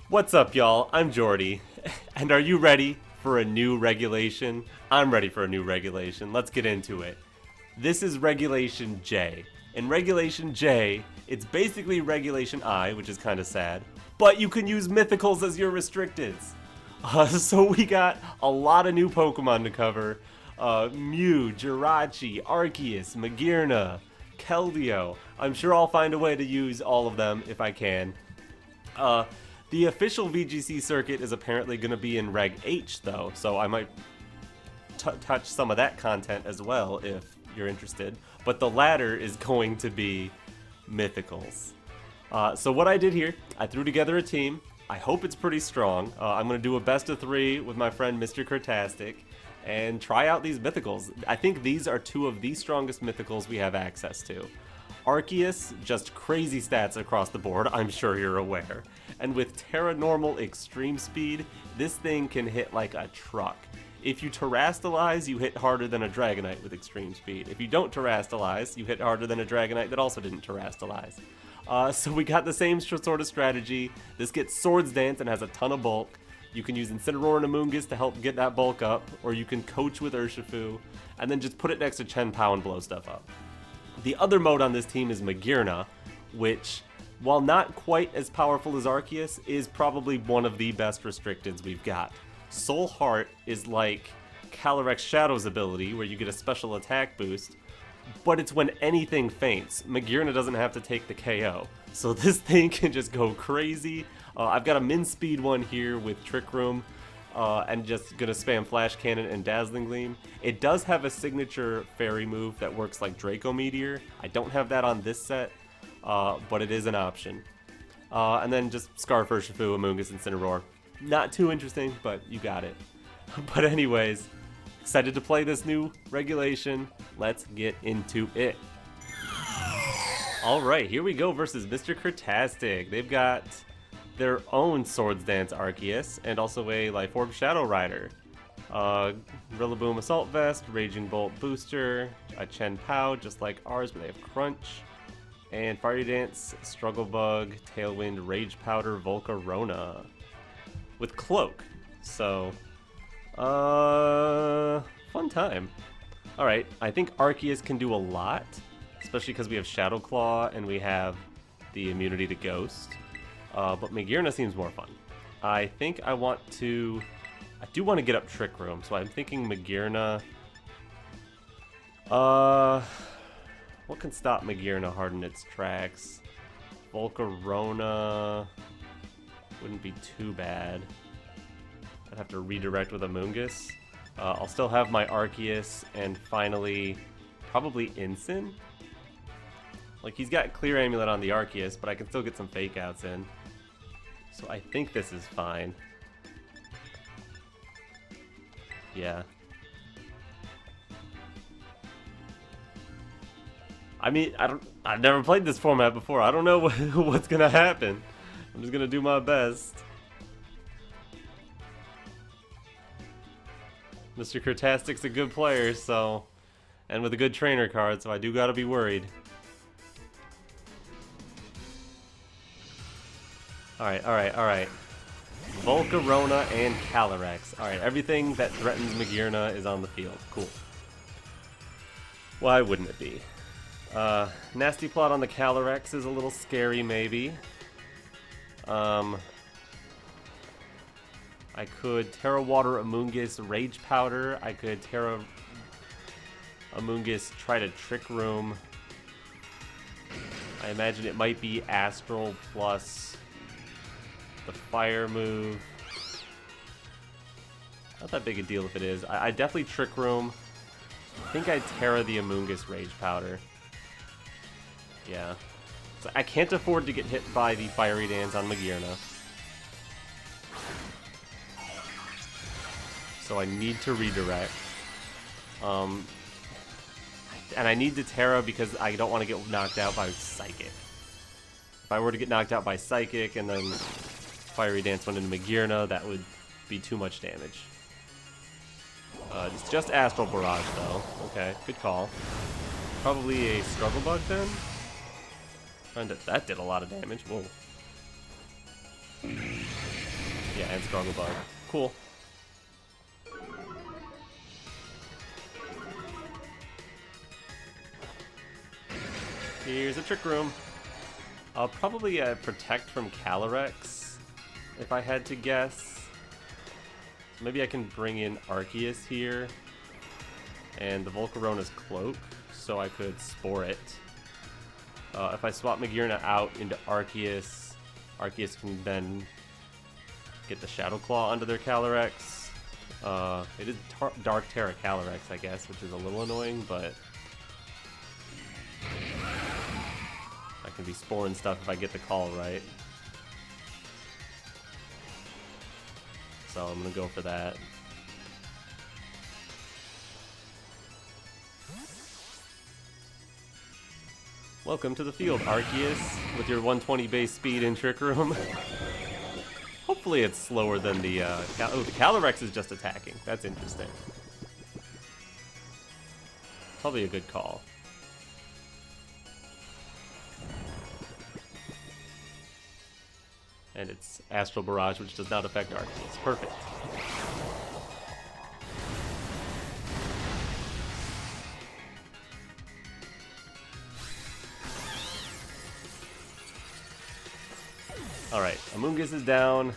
What's up, y'all? I'm Jordy, and are you ready for a new regulation? I'm ready for a new regulation. Let's get into it. This is Regulation J. In Regulation J, it's basically Regulation I, which is kind of sad, but you can use Mythicals as your restricteds. So we got a lot of new Pokemon to cover. Mew, Jirachi, Arceus, Magearna, Keldeo. I'm sure I'll find a way to use all of them if I can. The official VGC circuit is apparently going to be in Reg H, though, so I might touch some of that content as well if you're interested. But the latter is going to be Mythicals. So what I did here, I threw together a team. I hope it's pretty strong. I'm going to do a best of 3 with my friend Mr. Kurtastic and try out these Mythicals. I think these are 2 of the strongest Mythicals we have access to. Arceus, just crazy stats across the board, I'm sure you're aware. And with Tera normal extreme speed, this thing can hit like a truck. If you Terrastalize, you hit harder than a Dragonite with extreme speed. If you don't Terrastalize, you hit harder than a Dragonite that also didn't Terrastalize. So we got the same sort of strategy. This gets Swords Dance and has a ton of bulk. You can use Incineroar and Amoonguss to help get that bulk up, or you can coach with Urshifu, and then just put it next to Chien-Pao and blow stuff up. The other mode on this team is Magearna, which, while not quite as powerful as Arceus, is probably one of the best restricteds we've got. Soul Heart is like Calyrex Shadow's ability, where you get a special attack boost, but it's when anything faints. Magearna doesn't have to take the KO, so this thing can just go crazy. I've got a min speed one here with Trick Room, and just gonna spam Flash Cannon and Dazzling Gleam. It does have a signature fairy move that works like Draco Meteor. I don't have that on this set, but it is an option. And then just Scarf Urshifu, Amoonguss, Incineroar. Not too interesting, but you got it. But anyways, excited to play this new regulation. Let's get into it. Alright, here we go versus Mr. Kurtastic. They've got their own Swords Dance Arceus, and also a Life Orb Shadow Rider. Rillaboom Assault Vest, Raging Bolt Booster, a Chien-Pao, just like ours, but they have Crunch, and Fiery Dance, Struggle Bug, Tailwind, Rage Powder, Volcarona, with Cloak. So, fun time. Alright, I think Arceus can do a lot, especially because we have Shadow Claw and we have the immunity to Ghost. But Magearna seems more fun. I think I do want to get up Trick Room, so I'm thinking Magearna. What can stop Magearna hard in its tracks? Volcarona wouldn't be too bad. I'd have to redirect with Amoonguss. I'll still have my Arceus, and finally, probably Incin. Like, he's got Clear Amulet on the Arceus, but I can still get some Fake Outs in. So I think this is fine. Yeah. I mean, I've never played this format before. I don't know what's gonna happen. I'm just gonna do my best. Mr. Kurtastic's a good player, so, and with a good trainer card, so I do gotta be worried. Alright. Volcarona and Calyrex. Alright, everything that threatens Magearna is on the field. Cool. Why wouldn't it be? Nasty Plot on the Calyrex is a little scary, maybe. I could Tera Water Amoonguss Rage Powder. I could Tera Amoonguss try to Trick Room. I imagine it might be Astral plus the fire move. Not that big a deal if it is. I definitely Trick Room. I think I'd Tera the Amoonguss Rage Powder. Yeah. So I can't afford to get hit by the Fiery Dance on Magearna. So I need to redirect. And I need to Tera because I don't want to get knocked out by Psychic. If I were to get knocked out by Psychic and then Fiery Dance went into Magearna, that would be too much damage. It's just Astral Barrage, though. Okay, good call. Probably a Struggle Bug, then? That did a lot of damage. Whoa. And Struggle Bug. Cool. Here's a Trick Room. I'll probably protect from Calyrex, if I had to guess. So maybe I can bring in Arceus here, and the Volcarona's Cloak, so I could Spore it. If I swap Magearna out into Arceus, Arceus can then get the Shadow Claw onto their Calyrex. It is Dark Tera Calyrex, I guess, which is a little annoying, but I can be sporing stuff if I get the call right. So I'm gonna go for that. Welcome to the field, Arceus, with your 120 base speed in Trick Room. Hopefully it's slower than the oh, the Calyrex is just attacking. That's interesting. Probably a good call. And it's Astral Barrage, which does not affect Arceus. Perfect. Alright, Amoonguss is down.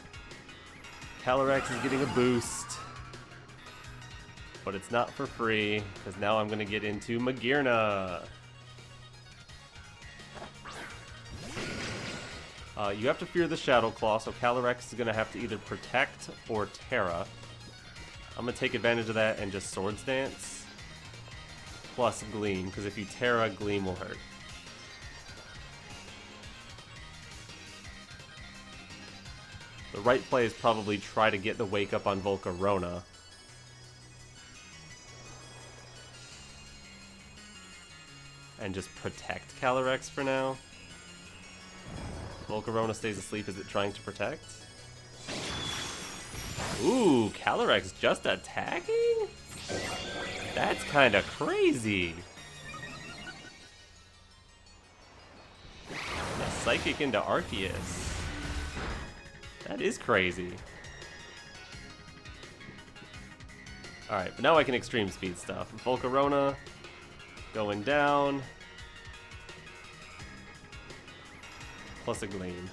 Calyrex is getting a boost. But it's not for free, because now I'm going to get into Magearna. You have to fear the Shadow Claw, so Calyrex is going to have to either protect or Tera. I'm going to take advantage of that and just Swords Dance. Plus Gleam, because if you Tera, Gleam will hurt. The right play is probably try to get the Wake Up on Volcarona. And just protect Calyrex for now. Volcarona stays asleep. Is it trying to protect? Ooh, Calyrex just attacking? That's kind of crazy. A Psychic into Arceus. That is crazy. Alright, but now I can extreme speed stuff. Volcarona going down. Plus a Gleam.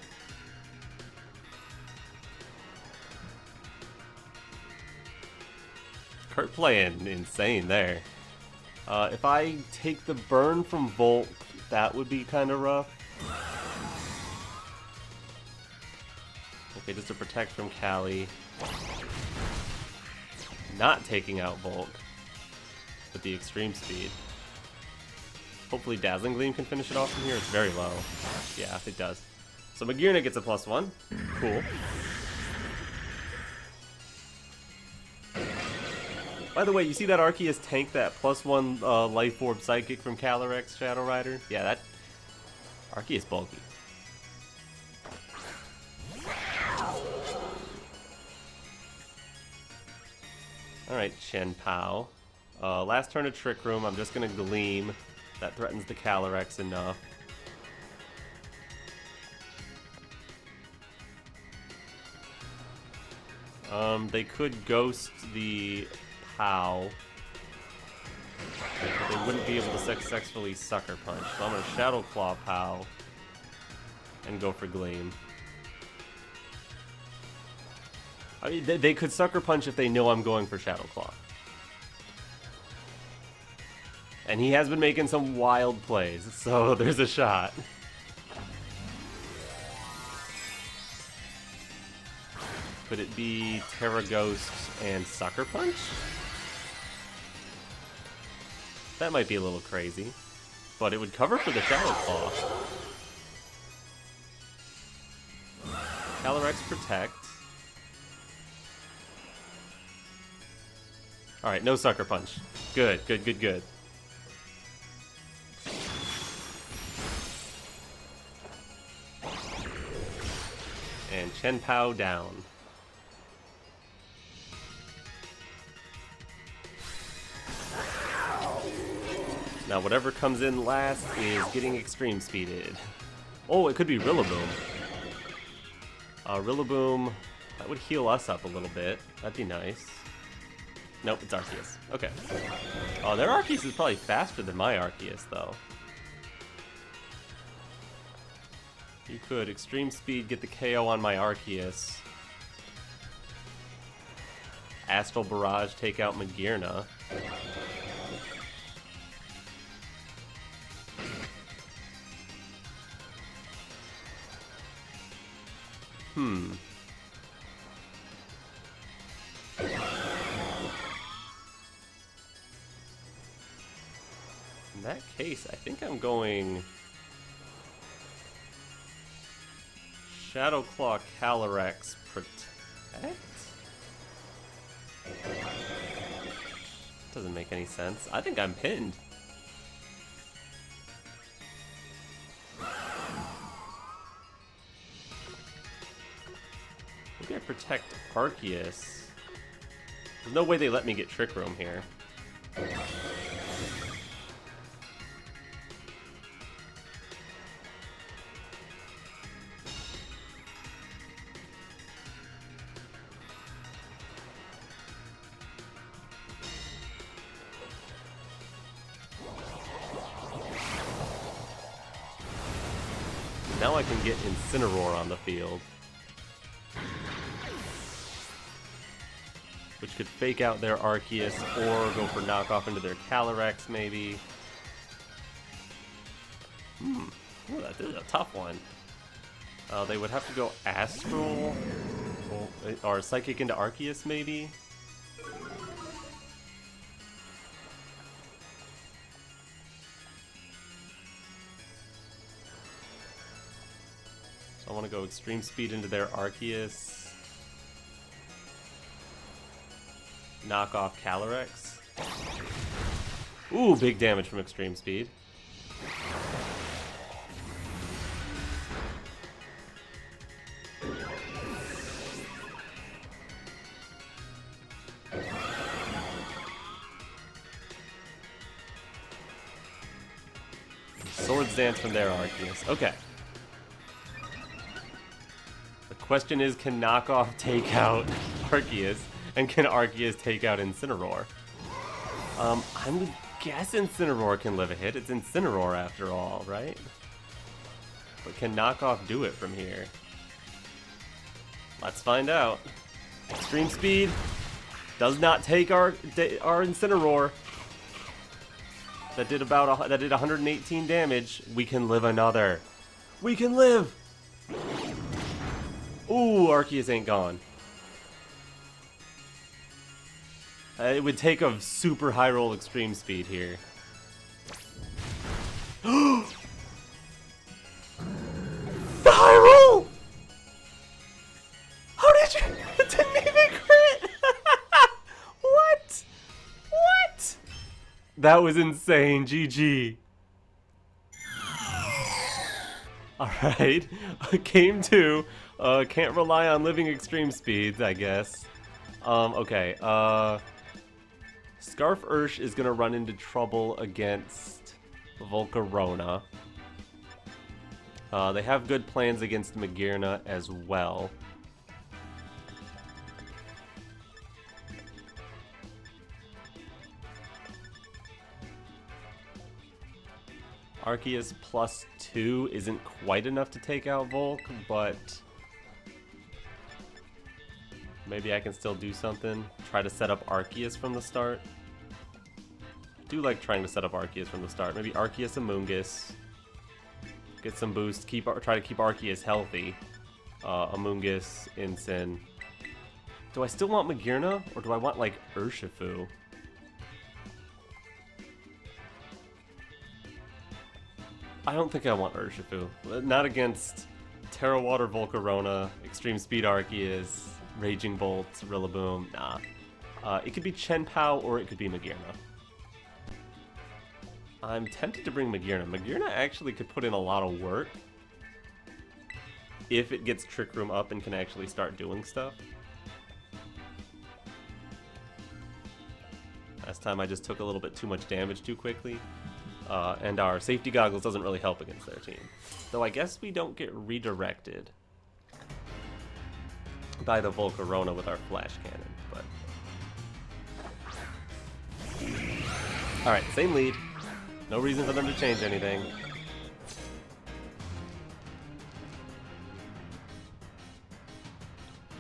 Kurt playing insane there. If I take the burn from Volt, that would be kind of rough. Okay, just to protect from Cali. Not taking out Volk with the extreme speed. Hopefully Dazzling Gleam can finish it off from here. It's very low. Yeah, it does. So Magearna gets a +1. Cool. By the way, you see that Arceus tank that +1 Life Orb Psychic from Calyrex Shadow Rider? Yeah, that Arceus bulky. Alright, Shenpao. Last turn of Trick Room, I'm just gonna Gleam. That threatens the Calyrex enough. They could Ghost the Pow. But they wouldn't be able to successfully Sucker Punch. So I'm gonna Shadow Claw Pow and go for Gleam. I mean, they could Sucker Punch if they know I'm going for Shadow Claw. And he has been making some wild plays, so there's a shot. Could it be Tera Ghost and Sucker Punch? That might be a little crazy, but it would cover for the Shadow Claw. Calyrex Protect. Alright, no Sucker Punch. Good, good, good, good. And Shenpao down. Now whatever comes in last is getting extreme speeded. Oh, it could be Rillaboom. Rillaboom That would heal us up a little bit. That'd be nice. Nope, it's Arceus. Okay. Oh, their Arceus is probably faster than my Arceus, though. You could extreme speed, get the KO on my Arceus. Astral Barrage, take out Magearna. In that case, I think I'm going Shadow Claw Calyrex Protect? Doesn't make any sense. I think I'm pinned. Maybe I protect Arceus. There's no way they let me get Trick Room here. Now I can get Incineroar on the field. Which could fake out their Arceus or go for knockoff into their Calyrex, maybe. Ooh, that is a tough one. They would have to go Astral or Psychic into Arceus, maybe. So I want to go Extreme Speed into their Arceus. Knock off Calyrex. Ooh, big damage from Extreme Speed. Swords Dance from their Arceus. Okay. The question is, can Knockoff take out Arceus? And can Arceus take out Incineroar? I'm gonna guess Incineroar can live a hit. It's Incineroar after all, right? But can Knockoff do it from here? Let's find out. Extreme Speed does not take our Incineroar. That did 118 damage. We can live another. We can live. Ooh, Arceus ain't gone. It would take a super high roll Extreme Speed here. The high roll! How did you? It didn't even crit! What? What? That was insane, GG. Alright, game 2. Can't rely on living Extreme Speeds, I guess. Okay, Scarf Ursh is going to run into trouble against Volcarona. They have good plans against Magearna as well. Arceus +2 isn't quite enough to take out Volk, but maybe I can still do something. Try to set up Arceus from the start. I do like trying to set up Arceus from the start. Maybe Arceus Amoonguss. Get some boost. Try to keep Arceus healthy. Amoonguss, Incin. Do I still want Magearna? Or do I want, like, Urshifu? I don't think I want Urshifu. Not against Tera Water Volcarona, Extreme Speed Arceus, Raging Bolt, Rillaboom. Nah. It could be Chien-Pao or it could be Magearna. I'm tempted to bring Magearna. Magearna actually could put in a lot of work if it gets Trick Room up and can actually start doing stuff. Last time I just took a little bit too much damage too quickly. And our Safety Goggles doesn't really help against their team. Though I guess we don't get redirected. by the Volcarona with our Flash Cannon, but... Alright, same lead. No reason for them to change anything.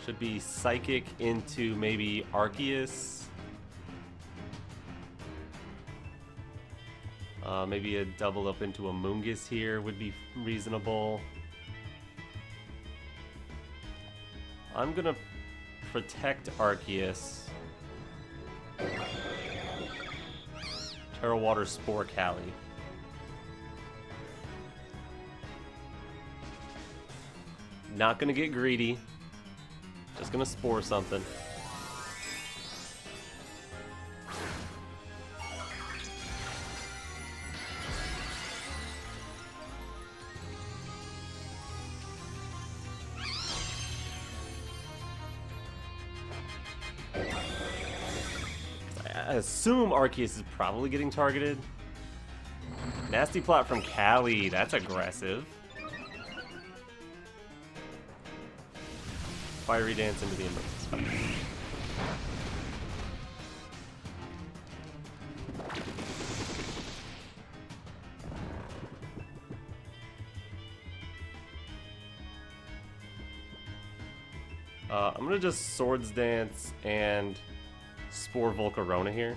Should be Psychic into maybe Arceus. Maybe a double up into Amoonguss here would be reasonable. I'm gonna protect Arceus. Tera Water Spore Cali. Not gonna get greedy. Just gonna Spore something. I assume Arceus is probably getting targeted. Nasty plot from Cali, that's aggressive. Fiery Dance into the Emergency. I'm gonna just Swords Dance and Spore Volcarona here.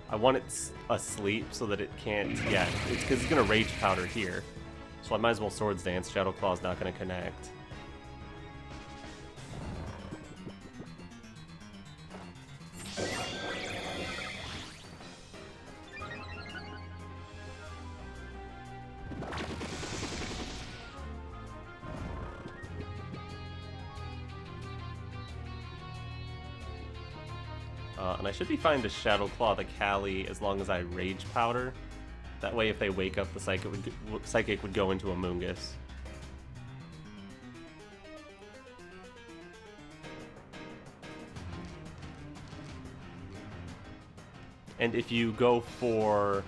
I want it asleep so that it can't, yeah, because it's gonna Rage Powder here. So I might as well Swords Dance. Shadow Claw's not gonna connect. And I should be fine to Shadow Claw the Cali as long as I Rage Powder. That way if they wake up, the Psychic would go into Amoonguss. And if you go for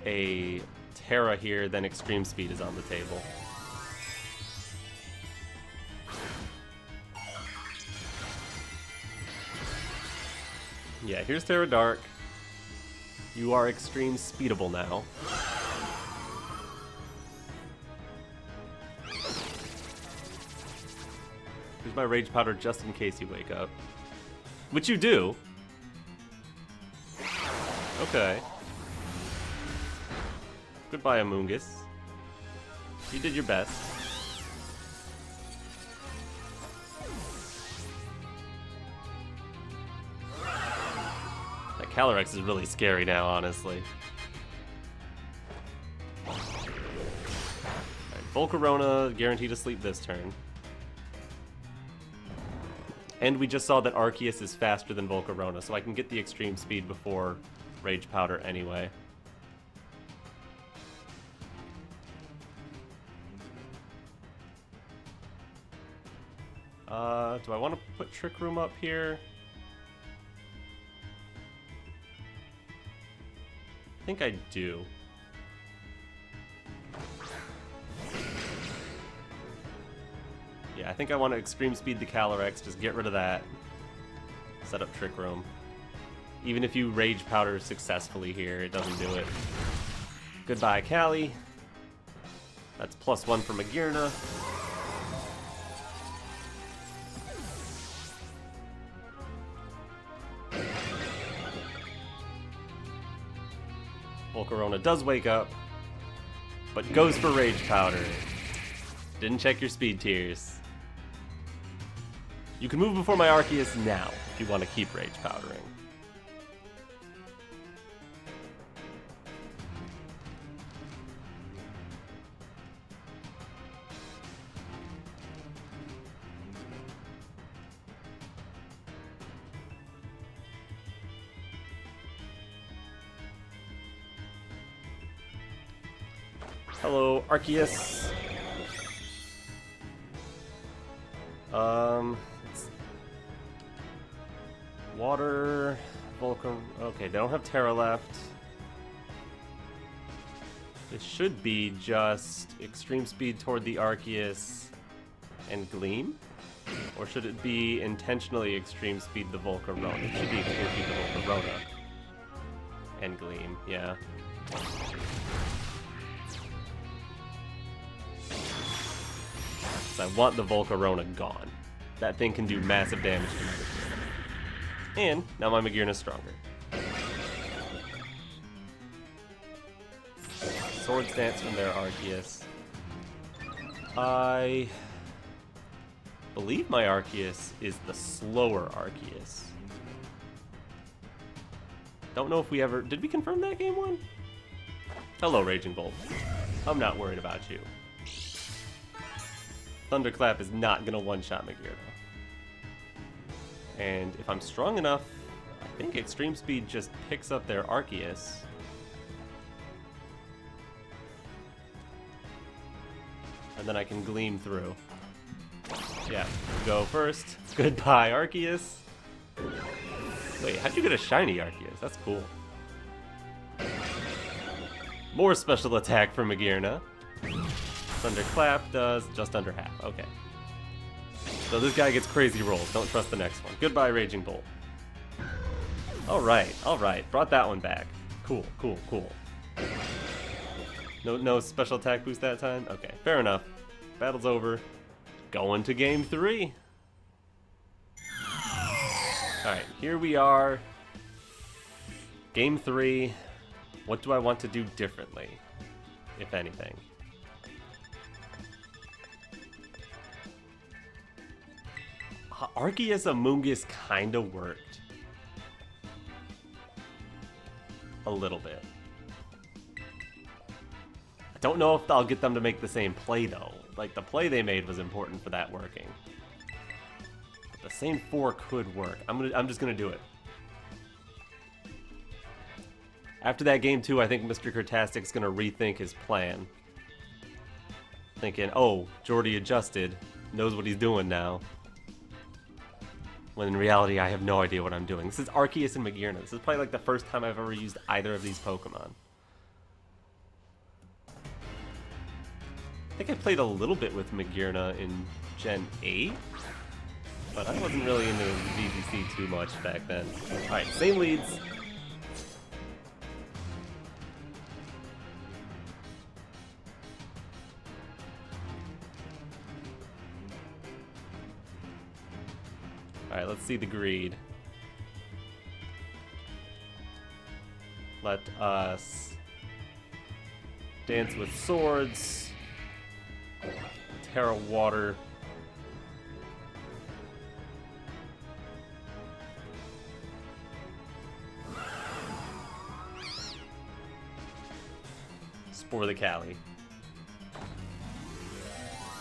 a Tera here, then Extreme Speed is on the table. Yeah, here's Tera Dark. You are Extreme Speedable now. Here's my Rage Powder just in case you wake up. Which you do. Okay. Goodbye, Amoonguss. You did your best. Calyrex is really scary now, honestly. Alright, Volcarona guaranteed to sleep this turn. And we just saw that Arceus is faster than Volcarona, so I can get the Extreme Speed before Rage Powder anyway. Do I want to put Trick Room up here? I think I do. Yeah, I think I want to Extreme Speed the Calyrex, just get rid of that. Set up Trick Room. Even if you Rage Powder successfully here, it doesn't do it. Goodbye, Cali. That's +1 for Magearna. Volcarona does wake up, but goes for Rage Powder. Didn't check your speed tiers. You can move before my Arceus now if you want to keep Rage Powdering. Hello, Arceus. Water, Vulcan. Okay, they don't have Tera left. This should be just Extreme Speed toward the Arceus and Gleam? Or should it be intentionally Extreme Speed the Volcarona? It should be Extreme Speed the Volcarona. And Gleam, yeah. So I want the Volcarona gone. That thing can do massive damage to my Magearna. And now my Magearna's stronger. Swords Dance from their Arceus. I believe my Arceus is the slower Arceus. Don't know if we ever... Did we confirm that game one? Hello, Raging Bolt. I'm not worried about you. Thunderclap is not going to one-shot Magearna. And if I'm strong enough, I think Extreme Speed just picks up their Arceus. And then I can Gleam through. Yeah, go first. Goodbye, Arceus. Wait, how'd you get a shiny Arceus? That's cool. More special attack for Magearna. Thunderclap does just under half. Okay. So this guy gets crazy rolls. Don't trust the next one. Goodbye, Raging Bolt. Alright, alright. Brought that one back. Cool, cool, cool. No special attack boost that time? Okay, fair enough. Battle's over. Going to game 3. Alright, here we are. Game 3. What do I want to do differently, if anything? Arceus Amoonguss kind of worked. A little bit. I don't know if I'll get them to make the same play, though. Like, the play they made was important for that working. But the same 4 could work. I'm just gonna do it. After that game 2, I think Mr. Crtastic's gonna rethink his plan. Thinking, oh, Geordi adjusted, knows what he's doing now. When in reality, I have no idea what I'm doing. This is Arceus and Magearna. This is probably like the first time I've ever used either of these Pokemon. I think I played a little bit with Magearna in Gen 8, but I wasn't really into VGC too much back then. Alright, same leads. Alright, let's see the greed. Let us dance with swords. Tera water. Spore the Cali.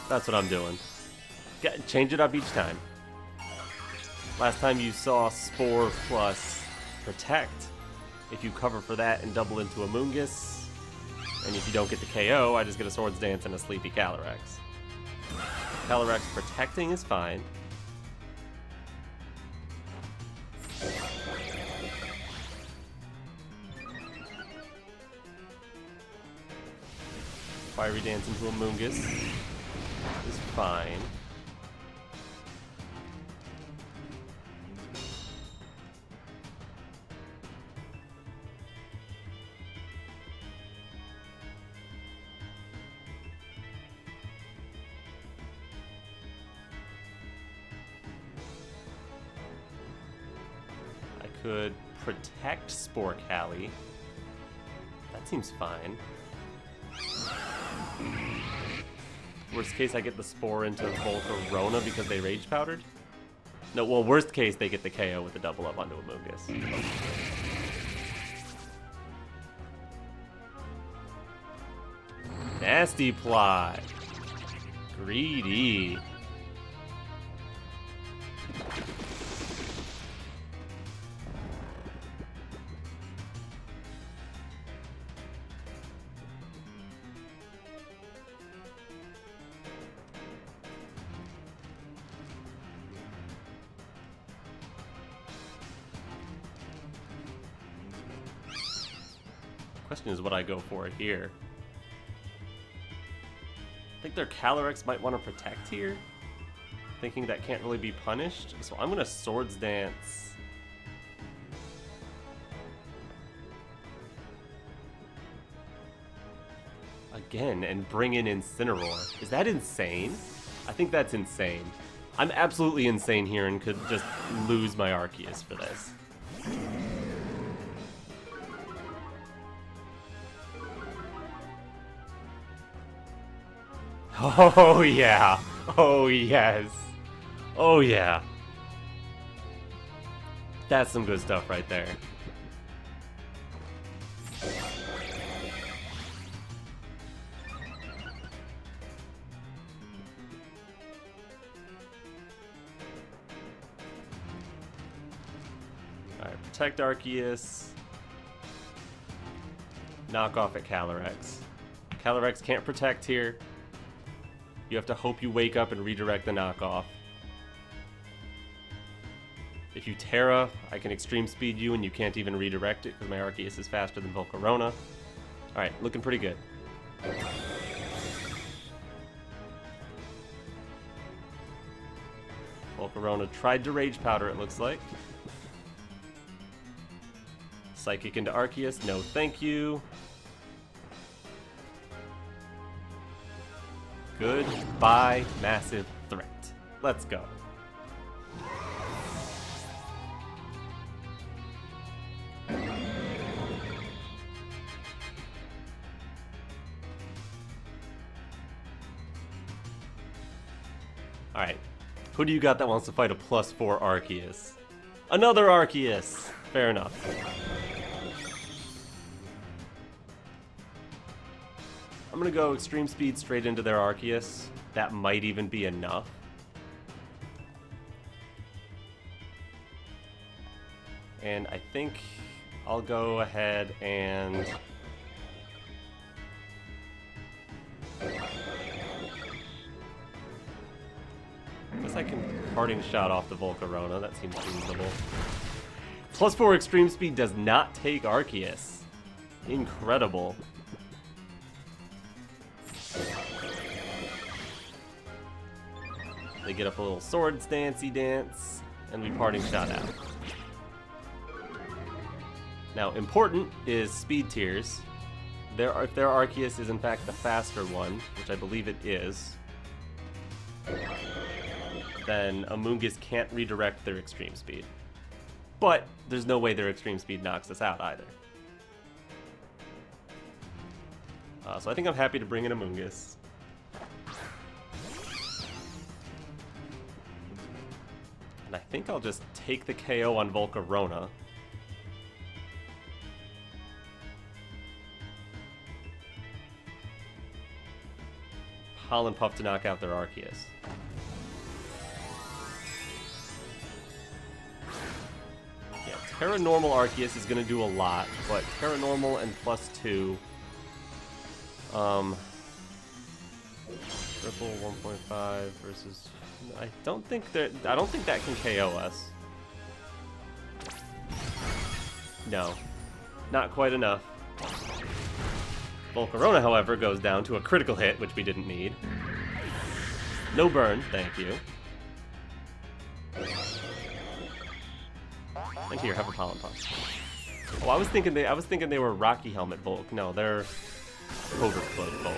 That's what I'm doing. Change it up each time. Last time you saw Spore plus Protect. If you cover for that and double into Amoonguss. And if you don't get the KO, I just get a Swords Dance and a Sleepy Calyrex. Calyrex protecting is fine. Fiery Dance into Amoonguss is fine. Could protect Spore Cali. That seems fine. Worst case, I get the Spore into Volcarona because they Rage Powdered? No, well, worst case, they get the KO with the double up onto Amoonguss. Nasty plot. Greedy. Question is what I go for here. I think their Calyrex might want to protect here. thinking that can't really be punished. So I'm gonna Swords Dance. Again, and bring in Incineroar. Is that insane? I think that's insane. I'm absolutely insane here and could just lose my Arceus for this. Oh yeah. Oh yes. Oh yeah. That's some good stuff right there. Alright, protect Arceus. Knock off at Calyrex. Calyrex can't protect here. You have to hope you wake up and redirect the knockoff. If you Tera, I can extreme speed you and you can't even redirect it because my Arceus is faster than Volcarona. Alright, looking pretty good. Volcarona tried to Rage Powder, it looks like. Psychic into Arceus, no thank you. Goodbye, massive threat. Let's go. Alright, who do you got that wants to fight a +4 Arceus? Another Arceus! Fair enough. I'm gonna go extreme speed straight into their Arceus. That might even be enough. And I think I'll go ahead and... I guess I can parting shot off the Volcarona. That seems reasonable. +4 extreme speed does not take Arceus. Incredible. They get up a little Swords Dancey Dance, and we parting shot out. Now, important is speed tiers. If their Arceus is in fact the faster one, which I believe it is, then Amoonguss can't redirect their extreme speed. But there's no way their extreme speed knocks us out either. So I think I'm happy to bring in Amoonguss. And I think I'll just take the KO on Volcarona. Pollen Puff to knock out their Arceus. Yeah, Tera Normal Arceus is going to do a lot, but Tera Normal and +2. Triple 1.5 versus... I don't think that can KO us. No, not quite enough. Volcarona, however, goes down to a critical hit, which we didn't need. No burn, thank you. And here, have a Pollen Puff. Oh, I was thinking they were Rocky Helmet Volk. No, they're Overflow Volk.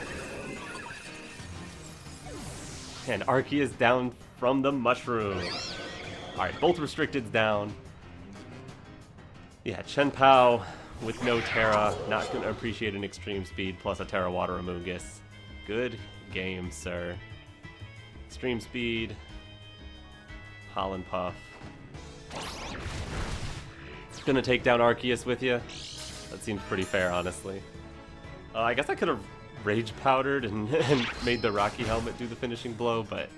And Arceus down from the mushroom. Alright, both restricteds down. Yeah, Chen Pao with no Tera, not going to appreciate an extreme speed plus a Tera Water Amoonguss. Good game, sir. Extreme speed. Pollen Puff. Gonna take down Arceus with you. That seems pretty fair, honestly. I guess I could have Rage Powdered and made the Rocky Helmet do the finishing blow, but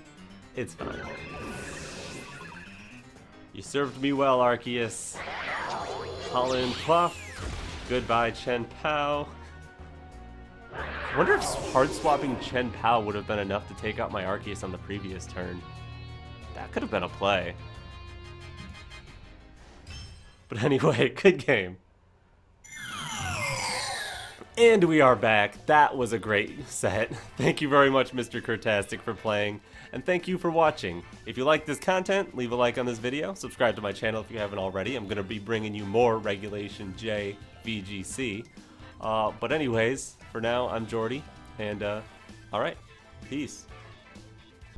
it's fine. You served me well, Arceus. Pollen Puff. Goodbye, Chen Pao. I wonder if hard swapping Chen Pao would have been enough to take out my Arceus on the previous turn. That could have been a play. But anyway, good game. And we are back. That was a great set. Thank you very much, Mr. Kurtastic, for playing. And thank you for watching. If you like this content, leave a like on this video. Subscribe to my channel if you haven't already. I'm going to be bringing you more Regulation J VGC. But anyways, for now, I'm Jordy. And, alright. Peace.